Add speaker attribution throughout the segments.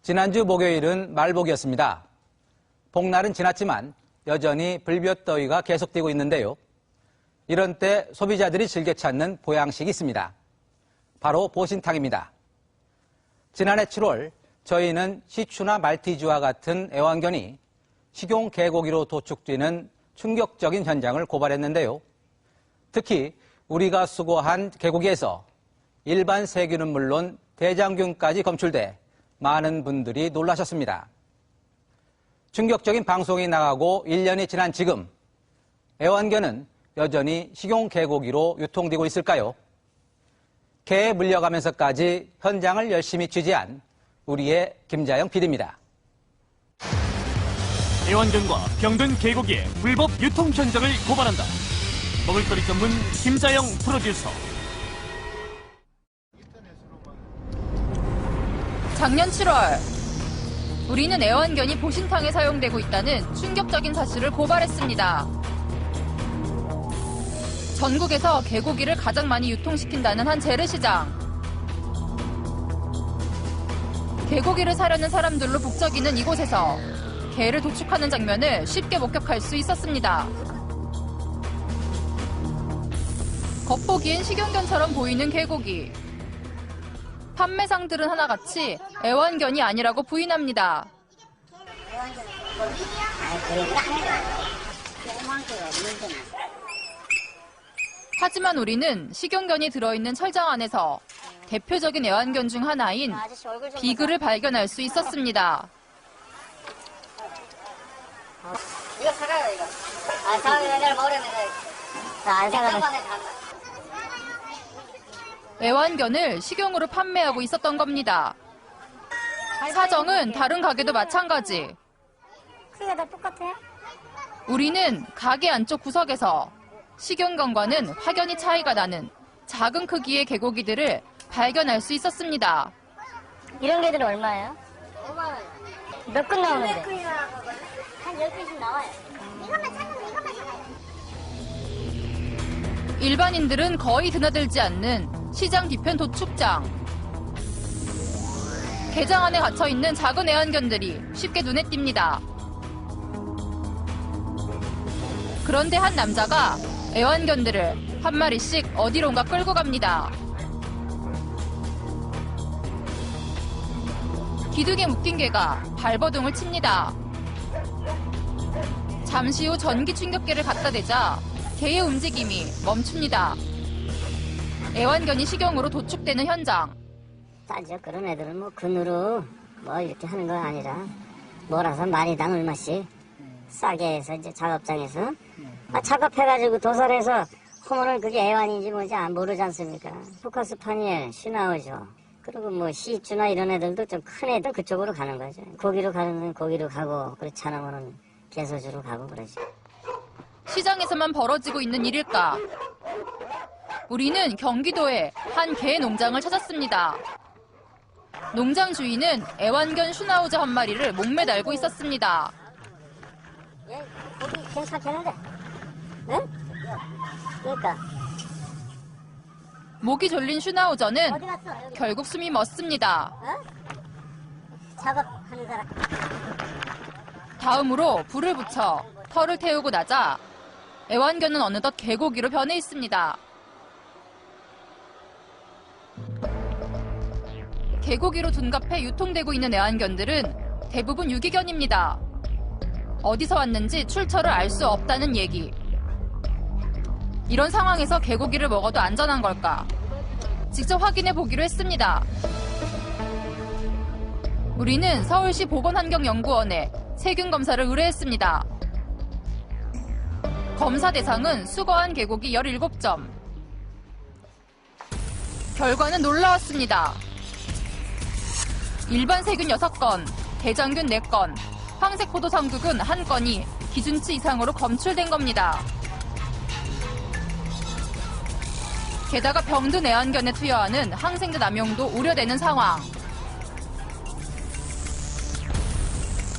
Speaker 1: 지난주 목요일은 말복이었습니다. 복날은 지났지만 여전히 불볕더위가 계속되고 있는데요. 이런 때 소비자들이 즐겨 찾는 보양식이 있습니다. 바로 보신탕입니다. 지난해 7월 저희는 시추나 말티즈와 같은 애완견이 식용 개고기로 도축되는 충격적인 현장을 고발했는데요. 특히 우리가 수거한 개고기에서 일반 세균은 물론 대장균까지 검출돼 많은 분들이 놀라셨습니다. 충격적인 방송이 나가고 1년이 지난 지금 애완견은 여전히 식용 개고기로 유통되고 있을까요? 개에 물려가면서까지 현장을 열심히 취재한 우리의 김자영 PD입니다.
Speaker 2: 애완견과 병든 개고기의 불법 유통 현장을 고발한다. 먹을거리 전문 김자영 프로듀서.
Speaker 3: 작년 7월 우리는 애완견이 보신탕에 사용되고 있다는 충격적인 사실을 고발했습니다. 전국에서 개고기를 가장 많이 유통시킨다는 한 재래시장. 개고기를 사려는 사람들로 북적이는 이곳에서 개를 도축하는 장면을 쉽게 목격할 수 있었습니다. 겉보기엔 식용견처럼 보이는 개고기. 판매상들은 하나같이 애완견이 아니라고 부인합니다. 하지만 우리는 식용견이 들어있는 철장 안에서 대표적인 애완견 중 하나인 비글을 발견할 수 있었습니다.
Speaker 4: 이거 사가요, 이거. 아, 사가면 내가 먹으려면 안 사가요.
Speaker 3: 애완견을 식용으로 판매하고 있었던 겁니다. 사정은 다른 가게도 마찬가지.
Speaker 4: 크기가 다 똑같아요?
Speaker 3: 우리는 가게 안쪽 구석에서 식용견과는 확연히 차이가 나는 작은 크기의 개고기들을 발견할 수 있었습니다.
Speaker 4: 이런 개들은 얼마예요? 5만 원. 몇 근 나오는데? 한 10근씩 나와요. 이것만 사면 이것만 사요.
Speaker 3: 일반인들은 거의 드나들지 않는 시장 뒤편 도축장. 개장 안에 갇혀있는 작은 애완견들이 쉽게 눈에 띕니다. 그런데 한 남자가 애완견들을 한 마리씩 어디론가 끌고 갑니다. 기둥에 묶인 개가 발버둥을 칩니다. 잠시 후 전기 충격기를 갖다 대자 개의 움직임이 멈춥니다. 애완견이 식용으로 도축되는 현장.
Speaker 4: 싸죠. 그런 애들은 뭐 근으로 뭐 이렇게 하는 건 아니라 몰아서 마리당 얼마씩 싸게 해서 이제 작업장에서 작업해가지고 도살해서 호문을 그게 애완인지 뭔지 모르지 않습니까? 포커스 파니엘, 슈나우저 그리고 뭐 시추나 이런 애들도 좀 큰 애들 그쪽으로 가는 거죠. 고기로 가는 건 고기로 가고 그렇지 않으면 개소주로 가고 그러죠.
Speaker 3: 시장에서만 벌어지고 있는 일일까? 우리는 경기도의 한 개 농장을 찾았습니다. 농장 주인은 애완견 슈나우저 한 마리를 목매달고 있었습니다.
Speaker 4: 얘 고기 괜찮겠는데? 응? 그러니까.
Speaker 3: 목이 졸린 슈나우저는
Speaker 4: 어디 갔어? 여기.
Speaker 3: 결국 숨이 멎습니다.
Speaker 4: 어? 작업하는 사람.
Speaker 3: 다음으로 불을 붙여 털을 태우고 나자 애완견은 어느덧 개고기로 변해 있습니다. 개고기로 둔갑해 유통되고 있는 애완견들은 대부분 유기견입니다. 어디서 왔는지 출처를 알 수 없다는 얘기. 이런 상황에서 개고기를 먹어도 안전한 걸까? 직접 확인해 보기로 했습니다. 우리는 서울시 보건환경연구원에 세균 검사를 의뢰했습니다. 검사 대상은 수거한 개고기 17점. 결과는 놀라웠습니다. 일반 세균 6건, 대장균 4건, 황색포도 상두균 1건이 기준치 이상으로 검출된 겁니다. 게다가 병든 애완견에 투여하는 항생제 남용도 우려되는 상황.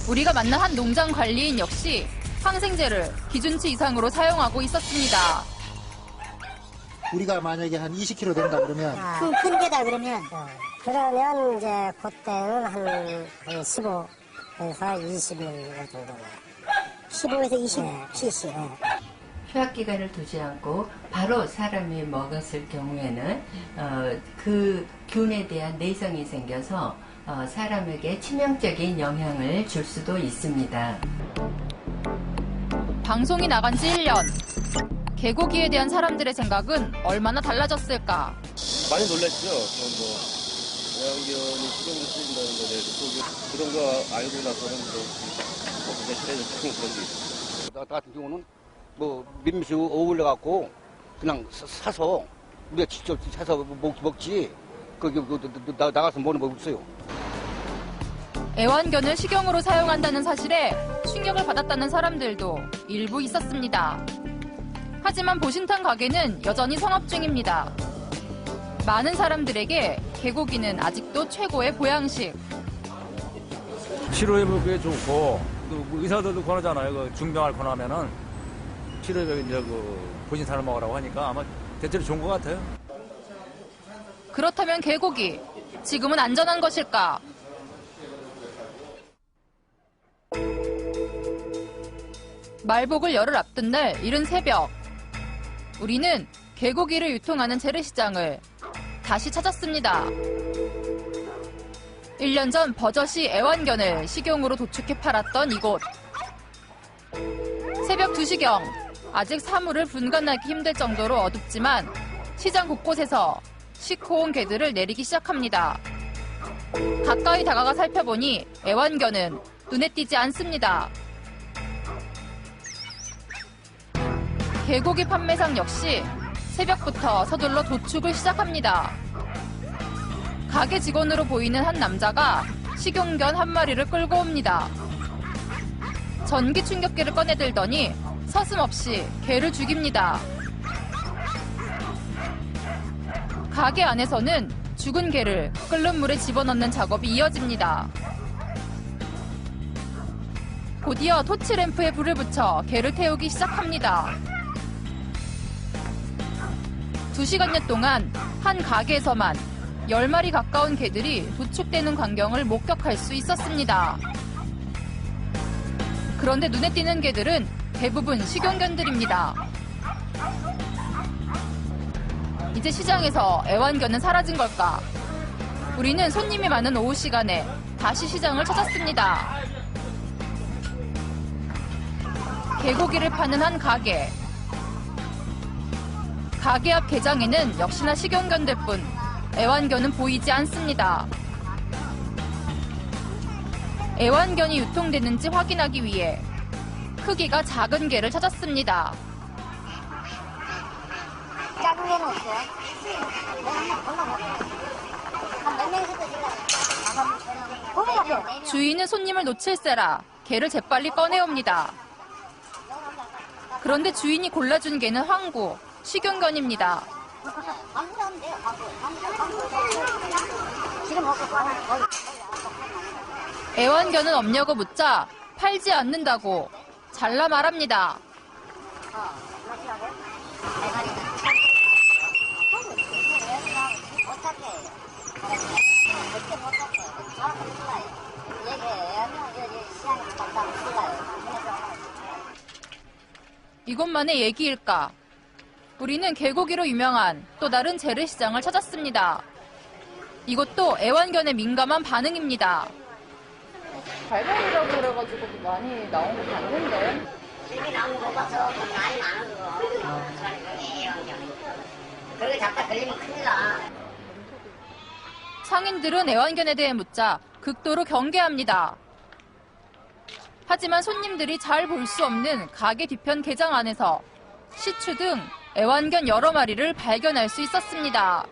Speaker 3: 우리가 만난 한 농장 관리인 역시 항생제를 기준치 이상으로 사용하고 있었습니다.
Speaker 5: 우리가 만약에 한 20kg 된다 그러면
Speaker 4: 큰 게다 그러면 그러면 이제 그때는 한 15에서 20일 정도. 15에서 20 cc.
Speaker 5: 휴학 기간을 두지 않고 바로 사람이 먹었을 경우에는 그 균에 대한 내성이 생겨서 사람에게 치명적인 영향을 줄 수도 있습니다.
Speaker 3: 방송이 나간 지 1년. 개고기에 대한 사람들의 생각은 얼마나 달라졌을까?
Speaker 6: 많이 놀랐죠. 애완견이 식용으로 쓰인다는 거에 대해서 그런 거 알고 나서는 굉장히 싫어졌던 그런 게 있어요.
Speaker 7: 나 같은 경우는 뭐 민미씨 어울려갖고 그냥 사서 우리가 직접 사서 먹지. 나가서 먹는 법 없어요.
Speaker 3: 애완견을 식용으로 사용한다는 사실에 충격을 받았다는 사람들도 일부 있었습니다. 하지만 보신탕 가게는 여전히 성업 중입니다. 많은 사람들에게 개고기는 아직도 최고의 보양식.
Speaker 8: 치료해보기에 좋고 또 의사들도 권하잖아요. 그 중병 앓고 나면은 치료해 이제 그 보신탕을 먹으라고 하니까 아마 대체로 좋은 것 같아요.
Speaker 3: 그렇다면 개고기 지금은 안전한 것일까? 말복을 열흘 앞둔 날 이른 새벽, 우리는 개고기를 유통하는 재래시장을 다시 찾았습니다. 1년 전 버젓이 애완견을 식용으로 도축해 팔았던 이곳. 새벽 2시경, 아직 사물을 분간하기 힘들 정도로 어둡지만 시장 곳곳에서 싣고 온 개들을 내리기 시작합니다. 가까이 다가가 살펴보니 애완견은 눈에 띄지 않습니다. 개고기 판매상 역시 새벽부터 서둘러 도축을 시작합니다. 가게 직원으로 보이는 한 남자가 식용견 한 마리를 끌고 옵니다. 전기 충격기를 꺼내들더니 서슴없이 개를 죽입니다. 가게 안에서는 죽은 개를 끓는 물에 집어넣는 작업이 이어집니다. 곧이어 토치램프에 불을 붙여 개를 태우기 시작합니다. 2시간여 동안 한 가게에서만 10마리 가까운 개들이 도축되는 광경을 목격할 수 있었습니다. 그런데 눈에 띄는 개들은 대부분 식용견들입니다. 이제 시장에서 애완견은 사라진 걸까? 우리는 손님이 많은 오후 시간에 다시 시장을 찾았습니다. 개고기를 파는 한 가게. 가게 앞 개장에는 역시나 식용견들 뿐 애완견은 보이지 않습니다. 애완견이 유통되는지 확인하기 위해 크기가 작은 개를 찾았습니다.
Speaker 4: 작은 개는 없어요? 몇 명이서
Speaker 3: 주인은 손님을 놓칠세라 개를 재빨리 꺼내옵니다. 그런데 주인이 골라준 개는 황구, 식용견입니다. 애완견은 없냐고 묻자 팔지 않는다고 잘라 말합니다. 이것만의 얘기일까? 우리는 개고기로 유명한 또 다른 재래시장을 찾았습니다. 이것도 애완견에 민감한 반응입니다.
Speaker 9: 발견이라고 그래가지고 많이 나온 거 봤는데.
Speaker 4: 이렇게 나온 거 봐서 많이 나는 거. 그렇게 잡다 걸리면 큰일 나.
Speaker 3: 상인들은 애완견에 대해 묻자 극도로 경계합니다. 하지만 손님들이 잘 볼 수 없는 가게 뒤편 개장 안에서 시추 등 애완견 여러 마리를 발견할 수 있었습니다.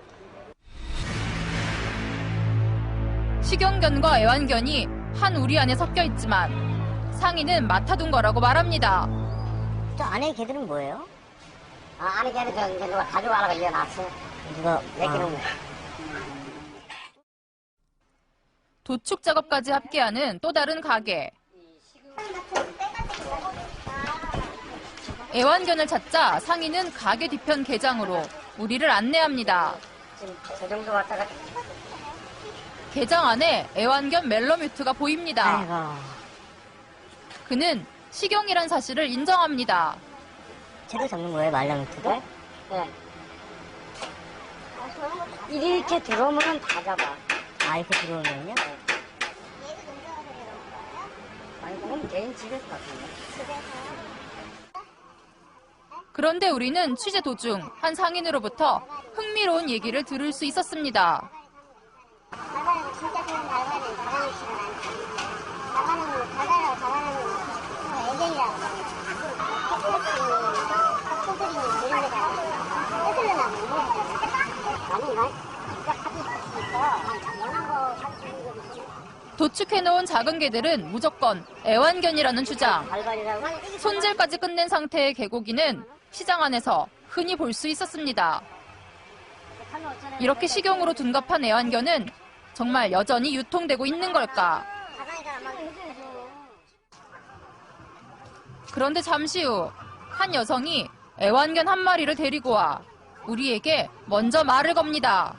Speaker 3: 식용견과 애완견이 한 우리 안에 섞여 있지만 상인은 맡아둔 거라고 말합니다.
Speaker 4: 저 안에 개들은 뭐예요? 안에 개는 저 누가 가져가라고 이어놨어. 누가 내기는
Speaker 3: 도축 작업까지 함께하는 또 다른 가게. 애완견을 찾자 상인은 가게 뒤편 개장으로 우리를 안내합니다.
Speaker 4: 지금 저 정도 왔다가
Speaker 3: 게장 안에 애완견 멜로뮤트가 보입니다.
Speaker 4: 아이고.
Speaker 3: 그는 식용이란 사실을 인정합니다.
Speaker 4: 채로 잡는 거예요, 말랑이트가? 네. 이렇게 들어오면 다 잡아. 아, 이렇게 들어오면요? 아니, 그럼 개인 집에서 잡아요.
Speaker 3: 그런데 우리는 취재 도중 한 상인으로부터 흥미로운 얘기를 들을 수 있었습니다.
Speaker 10: 나가는 진짜 그런 나가는 바람이 싫어 나가는 애견이라고 코들이 이런 데다가 뺏으려나 아닌가?
Speaker 3: 도축해놓은 작은 개들은 무조건 애완견이라는 주장. 손질까지 끝낸 상태의 개고기는 시장 안에서 흔히 볼 수 있었습니다. 이렇게 식용으로 둔갑한 애완견은 정말 여전히 유통되고 있는 걸까? 그런데 잠시 후 한 여성이 애완견 한 마리를 데리고 와 우리에게 먼저 말을 겁니다.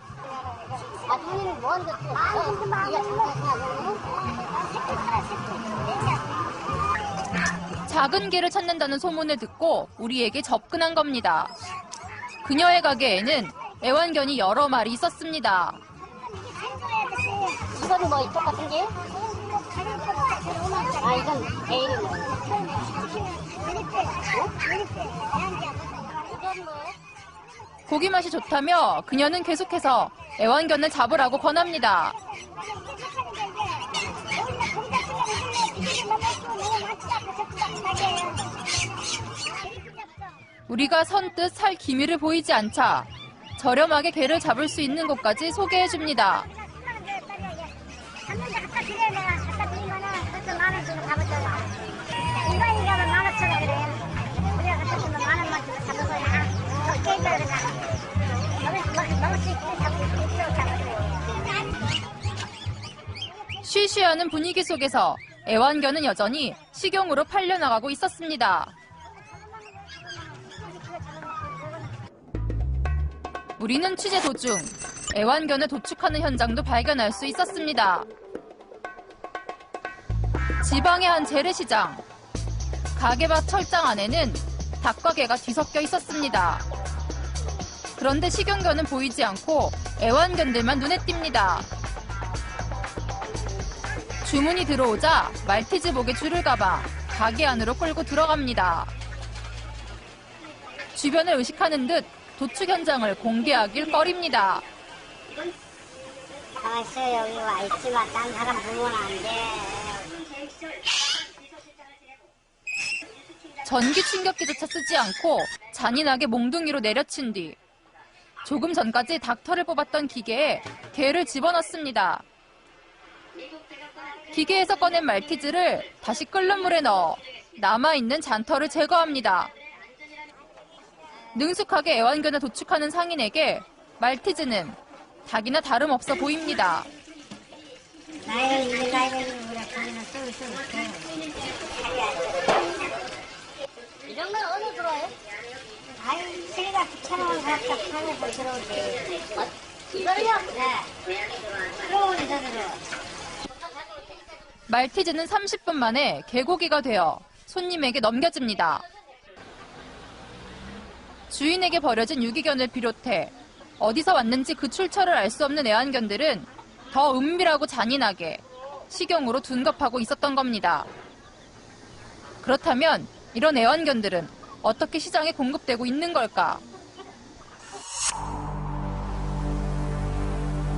Speaker 3: 작은 개를 찾는다는 소문을 듣고 우리에게 접근한 겁니다. 그녀의 가게에는 애완견이 여러 마리 있었습니다.
Speaker 10: 이건 뭐 똑같은 게? 아, 이건 개인이네.
Speaker 3: 고기 맛이 좋다며 그녀는 계속해서 애완견을 잡으라고 권합니다. 우리가 선뜻 살 기미를 보이지 않자 저렴하게 개를 잡을 수 있는 곳까지 소개해줍니다. 쉬쉬하는 분위기 속에서 애완견은 여전히 식용으로 팔려나가고 있었습니다. 우리는 취재 도중 애완견을 도축하는 현장도 발견할 수 있었습니다. 지방의 한 재래시장. 가게밭 철장 안에는 닭과 개가 뒤섞여 있었습니다. 그런데 식용견은 보이지 않고 애완견들만 눈에 띕니다. 주문이 들어오자 말티즈 목에 줄을 감아 가게 안으로 끌고 들어갑니다. 주변을 의식하는 듯 도축 현장을 공개하길 꺼립니다.
Speaker 10: 가만있어 여기 와 있지만 딴 사람 보면 안 돼.
Speaker 3: 전기 충격기조차 쓰지 않고 잔인하게 몽둥이로 내려친 뒤 조금 전까지 닥터를 뽑았던 기계에 개를 집어넣습니다. 기계에서 꺼낸 말티즈를 다시 끓는 물에 넣어 남아있는 잔털을 제거합니다. 능숙하게 애완견을 도축하는 상인에게 말티즈는 닭이나 다름없어 보입니다.
Speaker 10: 이런 건 어디서 들어와요? 아이, 세가 9,000원 갖다 파면서 들어오지. 이거를요? 네. 그럼 어디서 들어와?
Speaker 3: 말티즈는 30분 만에 개고기가 되어 손님에게 넘겨집니다. 주인에게 버려진 유기견을 비롯해 어디서 왔는지 그 출처를 알 수 없는 애완견들은 더 은밀하고 잔인하게 식용으로 둔갑하고 있었던 겁니다. 그렇다면 이런 애완견들은 어떻게 시장에 공급되고 있는 걸까?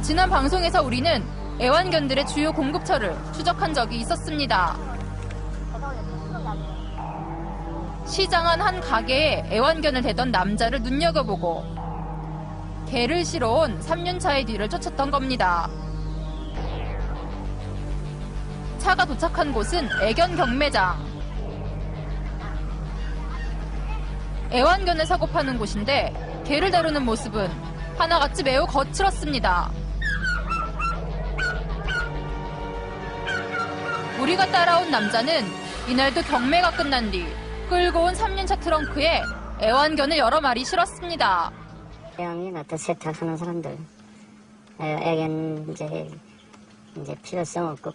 Speaker 3: 지난 방송에서 우리는 애완견들의 주요 공급처를 추적한 적이 있었습니다. 시장 안 한 가게에 애완견을 대던 남자를 눈여겨보고 개를 실어 온 3년차의 뒤를 쫓았던 겁니다. 차가 도착한 곳은 애견 경매장. 애완견을 사고 파는 곳인데 개를 다루는 모습은 하나같이 매우 거칠었습니다. 우리가 따라온 남자는 이날도 경매가 끝난 뒤 끌고 온 3년차 트렁크에 애완견을 여러 마리 실었습니다.
Speaker 4: 태양이 나타 세탁하는 사람들, 애견 이제 이제 필요성 없고